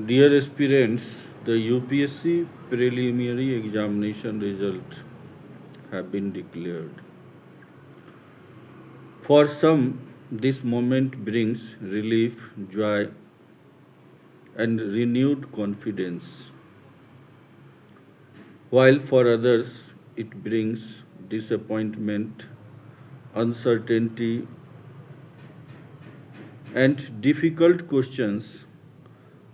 Dear aspirants, the UPSC preliminary examination results have been declared. For some, this moment brings relief, joy, and renewed confidence, while for others, it brings disappointment, uncertainty, and difficult questions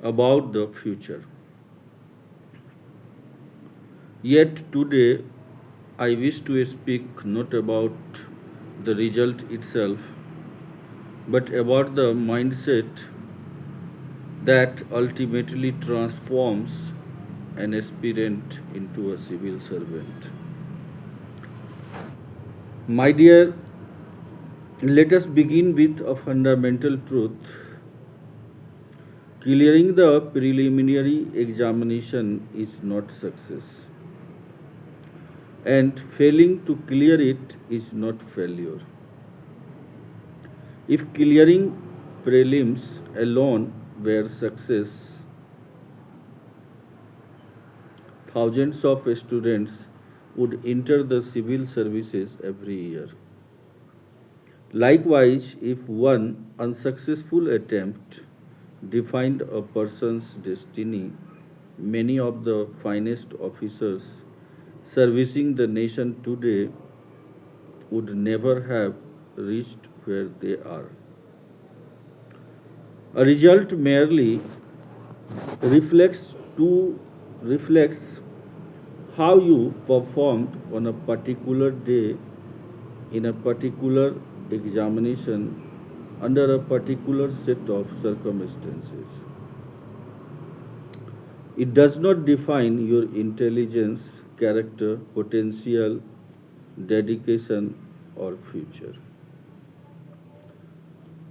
about the future. Yet today, I wish to speak not about the result itself, but about the mindset that ultimately transforms an aspirant into a civil servant. My dear, let us begin with a fundamental truth. Clearing the preliminary examination is not success, and failing to clear it is not failure. If clearing prelims alone were success, thousands of students would enter the civil services every year. Likewise, if one unsuccessful attempt defined a person's destiny, many of the finest officers servicing the nation today would never have reached where they are. A result merely reflects to reflects how you performed on a particular day in a particular examination under a particular set of circumstances. It does not define your intelligence, character, potential, dedication, or future.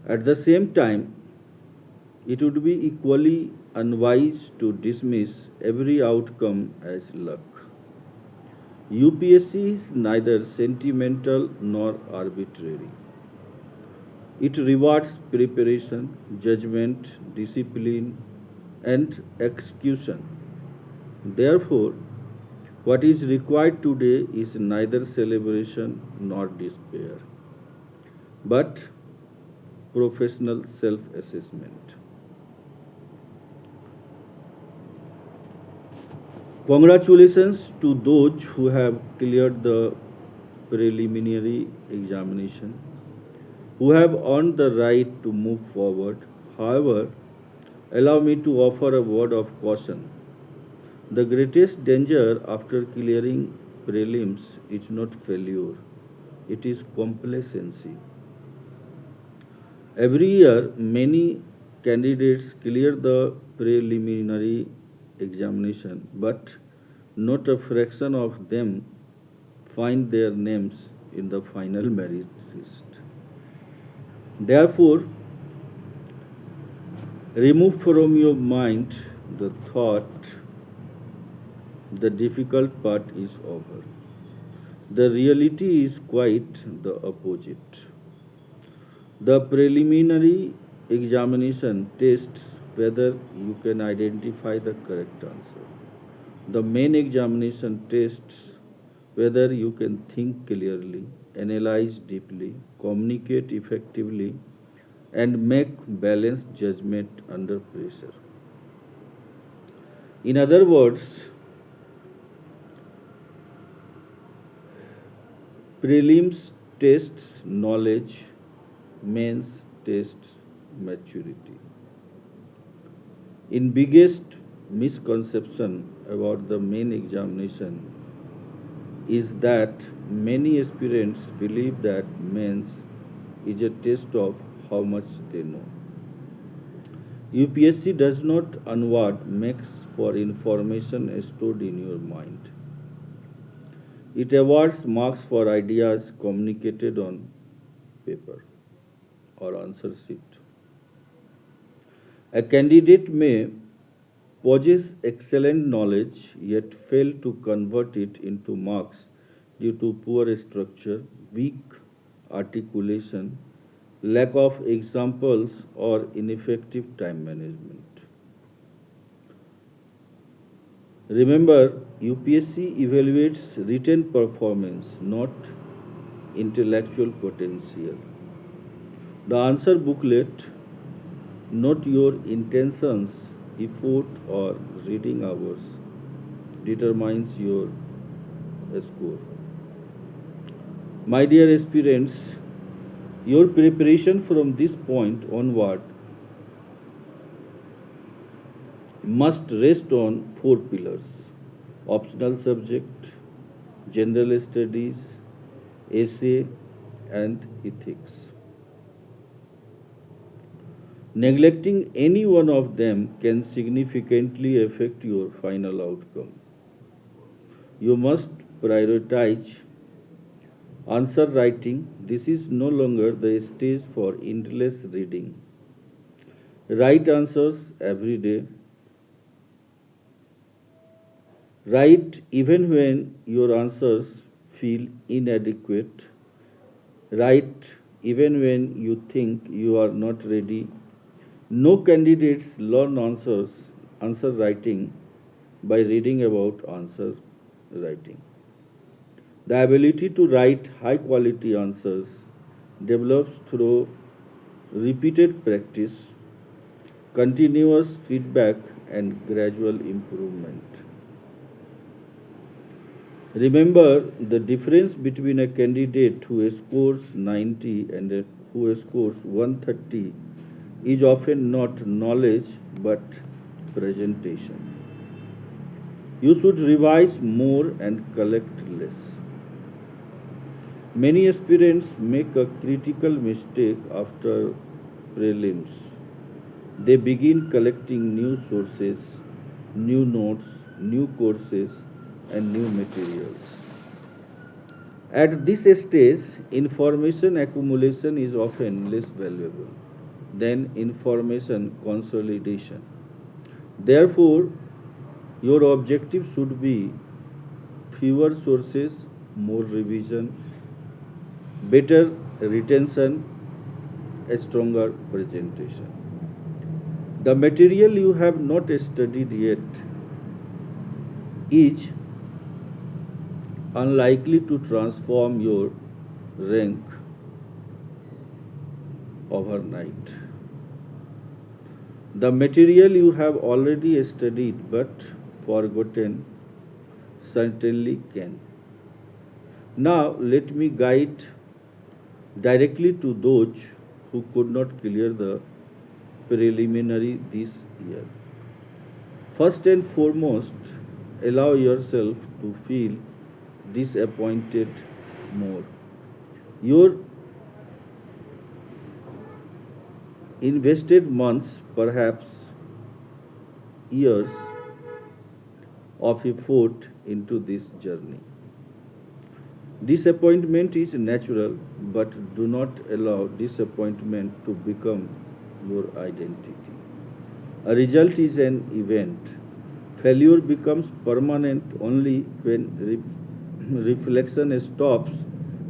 At the same time, it would be equally unwise to dismiss every outcome as luck. UPSC is neither sentimental nor arbitrary. It rewards preparation, judgment, discipline, and execution. Therefore, what is required today is neither celebration nor despair, but professional self assessment. Congratulations to those who have cleared the preliminary examination, who have earned the right to move forward. However, allow me to offer a word of caution. The greatest danger after clearing prelims is not failure, it is complacency. Every year, many candidates clear the preliminary examination, but not a fraction of them find their names in the final merit list. Therefore, remove from your mind the thought the difficult part is over. The reality is quite the opposite. The preliminary examination tests whether you can identify the correct answer. The main examination tests whether you can think clearly, analyze deeply, communicate effectively, and make balanced judgment under pressure. In other words, prelims tests knowledge, mains tests maturity. In biggest misconception about the main examination is that many aspirants believe that mains is a test of how much they know. UPSC does not award marks for information stored in your mind. It awards marks for ideas communicated on paper or answer sheet. A candidate may possess excellent knowledge yet fail to convert it into marks due to poor structure, weak articulation, lack of examples, or ineffective time management. Remember, UPSC evaluates written performance, not intellectual potential. The answer booklet, not your intentions, effort, or reading hours, determines your score. My dear aspirants, your preparation from this point onward must rest on four pillars: optional subject, general studies, essay, and ethics. Neglecting any one of them can significantly affect your final outcome. You must prioritize answer writing. This is no longer the stage for endless reading. Write answers every day. Write even when your answers feel inadequate. Write even when you think you are not ready. No candidates learn answer writing by reading about answer writing. The ability to write high quality answers develops through repeated practice, continuous feedback, and gradual improvement. Remember, the difference between a candidate who scores 90 and who scores 130 is often not knowledge but presentation. You should revise more and collect less. Many aspirants make a critical mistake after prelims. They begin collecting new sources, new notes, new courses, and new materials. At this stage, information accumulation is often less valuable than information consolidation. Therefore, your objective should be fewer sources, more revision, better retention, a stronger presentation. The material you have not studied yet is unlikely to transform your rank overnight. The material you have already studied but forgotten certainly can. Now, let me guide directly to those who could not clear the preliminary this year. First and foremost, allow yourself to feel disappointed more. Your invested months, perhaps years of effort into this journey. Disappointment is natural, but do not allow disappointment to become your identity. A result is an event. Failure becomes permanent only when reflection stops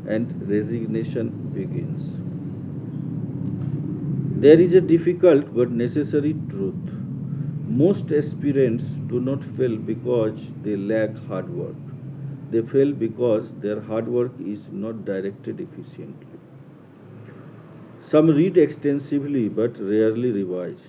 and resignation begins. There is a difficult but necessary truth. Most aspirants do not fail because they lack hard work. They fail because their hard work is not directed efficiently. Some read extensively but rarely revise.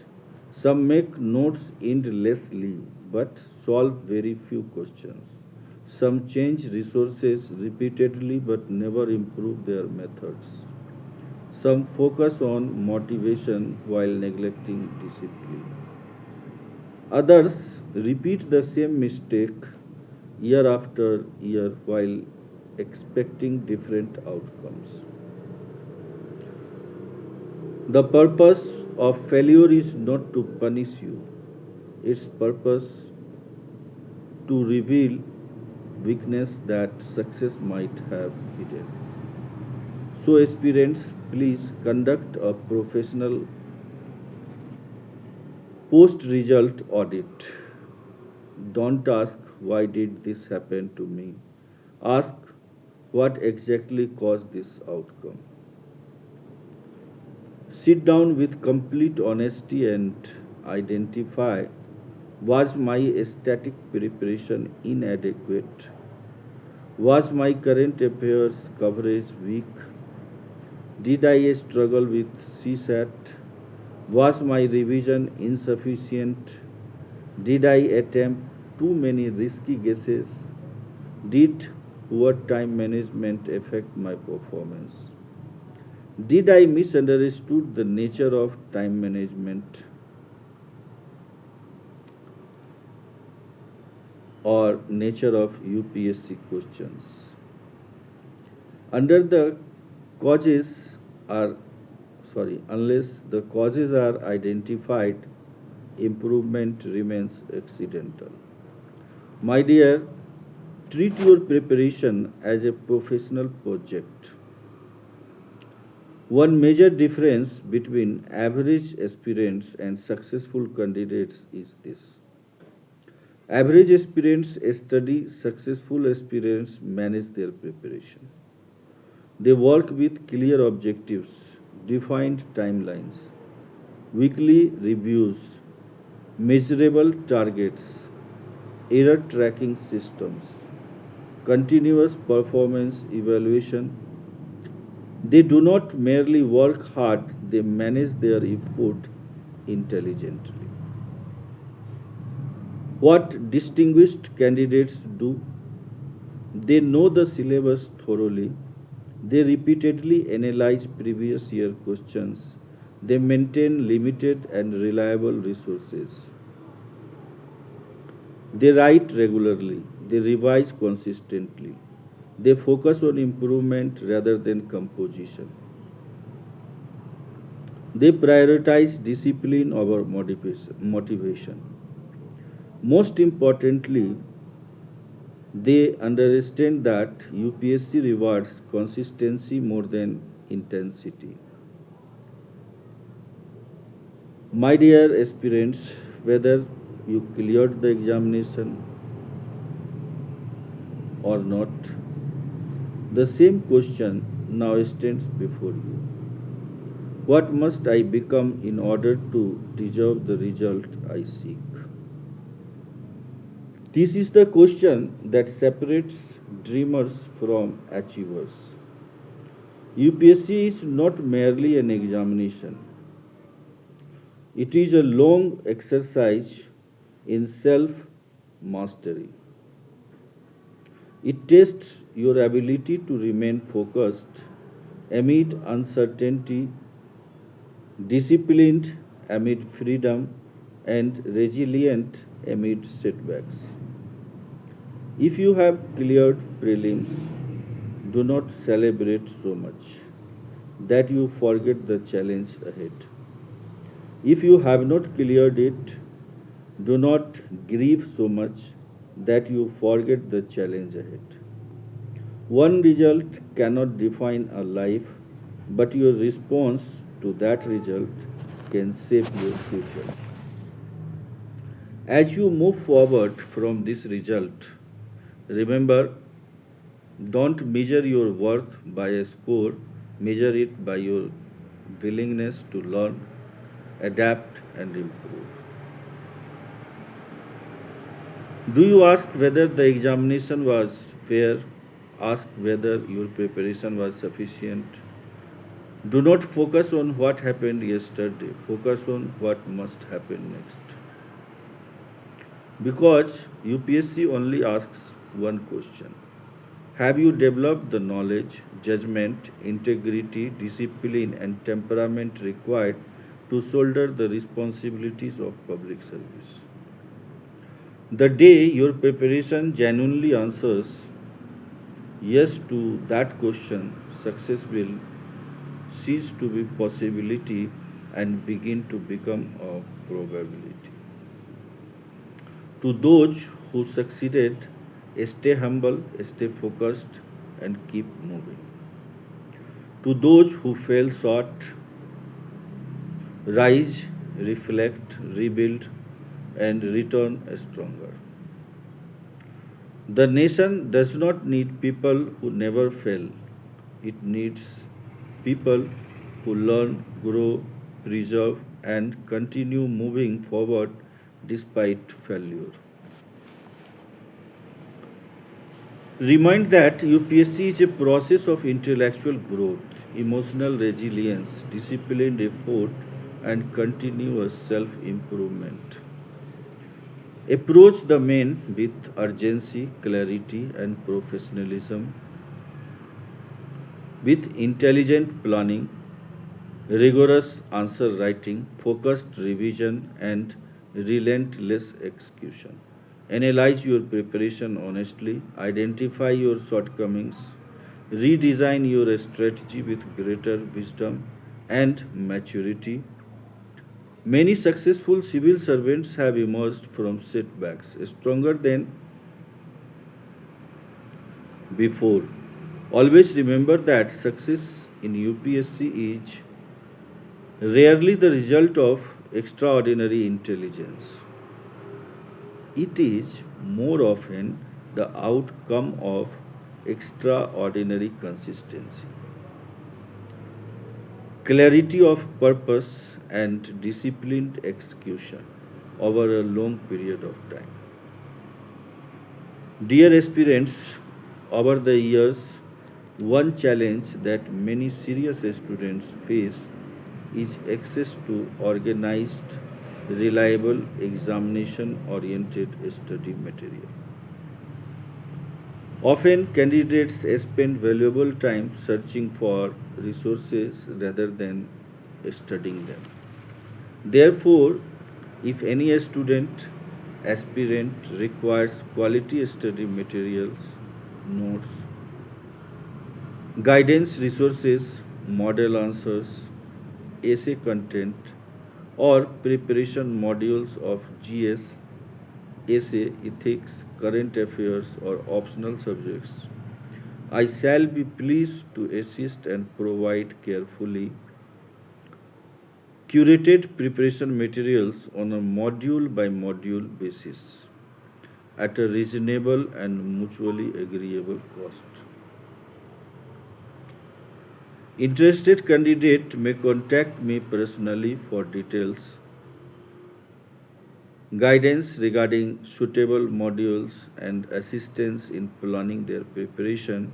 Some make notes endlessly but solve very few questions. Some change resources repeatedly but never improve their methods. Some focus on motivation while neglecting discipline. Others repeat the same mistake year after year while expecting different outcomes. The purpose of failure is not to punish you, its purpose to reveal weakness that success might have hidden. So, aspirants, please conduct a professional post result audit. Don't ask, why did this happen to me? Ask, what exactly caused this outcome? Sit down with complete honesty and identify Was my static preparation inadequate? Was my current affairs coverage weak? Did I struggle with CSAT? Was my revision insufficient? Did I attempt too many risky guesses? Did poor time management affect my performance? Did I misunderstood the nature of time management or nature of UPSC questions? Under the causes are unless the causes are identified, improvement remains accidental. My dear, treat your preparation as a professional project. One major difference between average aspirants and successful candidates is this. Average aspirants study, successful aspirants manage their preparation. They work with clear objectives, defined timelines, weekly reviews, measurable targets, error tracking systems, continuous performance evaluation. They do not merely work hard, they manage their effort intelligently. What distinguished candidates do? They know the syllabus thoroughly. They repeatedly analyze previous year questions. They maintain limited and reliable resources. They write regularly. They revise consistently. They focus on improvement rather than composition. They prioritize discipline over motivation. Most importantly, they understand that UPSC rewards consistency more than intensity. My dear aspirants, whether you cleared the examination or not, the same question now stands before you. What must I become in order to deserve the result I seek? This is the question that separates dreamers from achievers. UPSC is not merely an examination, it is a long exercise in self mastery. It tests your ability to remain focused amid uncertainty, disciplined amid freedom, and resilient amid setbacks. If you have cleared prelims, do not celebrate so much that you forget the challenge ahead. If you have not cleared it, do not grieve so much that you forget the challenge ahead. One result cannot define a life, but your response to that result can shape your future. As you move forward from this result, remember, don't measure your worth by a score, measure it by your willingness to learn, adapt, and improve. Do you ask whether the examination was fair? Ask whether your preparation was sufficient. Do not focus on what happened yesterday, focus on what must happen next. Because UPSC only asks one question. Have you developed the knowledge, judgment, integrity, discipline, and temperament required to shoulder the responsibilities of public service? The day your preparation genuinely answers yes to that question, success will cease to be possibility and begin to become a probability. To those who succeeded, stay humble, stay focused, and keep moving. To those who fell short, rise, reflect, rebuild, and return stronger. The nation does not need people who never fail. It needs people who learn, grow, preserve, and continue moving forward despite failure. Remind that UPSC is a process of intellectual growth, emotional resilience, disciplined effort, and continuous self improvement. Approach the main with urgency, clarity, and professionalism, with intelligent planning, rigorous answer writing, focused revision, and relentless execution. Analyze your preparation honestly, identify your shortcomings, redesign your strategy with greater wisdom and maturity. Many successful civil servants have emerged from setbacks stronger than before. Always remember that success in UPSC is rarely the result of extraordinary intelligence. It is more often the outcome of extraordinary consistency, clarity of purpose, and disciplined execution over a long period of time. Dear aspirants, over the years, one challenge that many serious students face is access to organized, reliable, examination oriented study material. Often, candidates spend valuable time searching for resources rather than studying them. Therefore, if any student aspirant requires quality study materials, notes, guidance resources, model answers, essay content, or preparation modules of GS, essay, ethics, current affairs, or optional subjects, I shall be pleased to assist and provide carefully curated preparation materials on a module by module basis at a reasonable and mutually agreeable cost. Interested candidate may contact me personally for details, guidance regarding suitable modules, and assistance in planning their preparation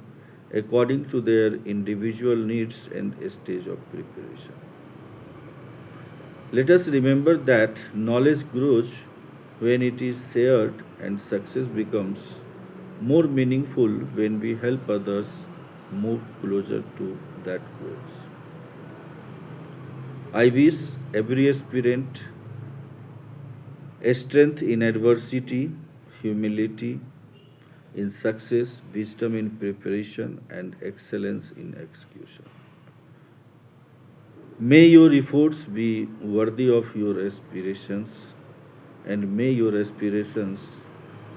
according to their individual needs and stage of preparation. Let us remember that knowledge grows when it is shared, and success becomes more meaningful when we help others move closer to that goals. I wish every aspirant a strength in adversity, humility in success, wisdom in preparation, and excellence in execution. May your efforts be worthy of your aspirations, and may your aspirations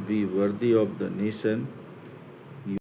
be worthy of the nation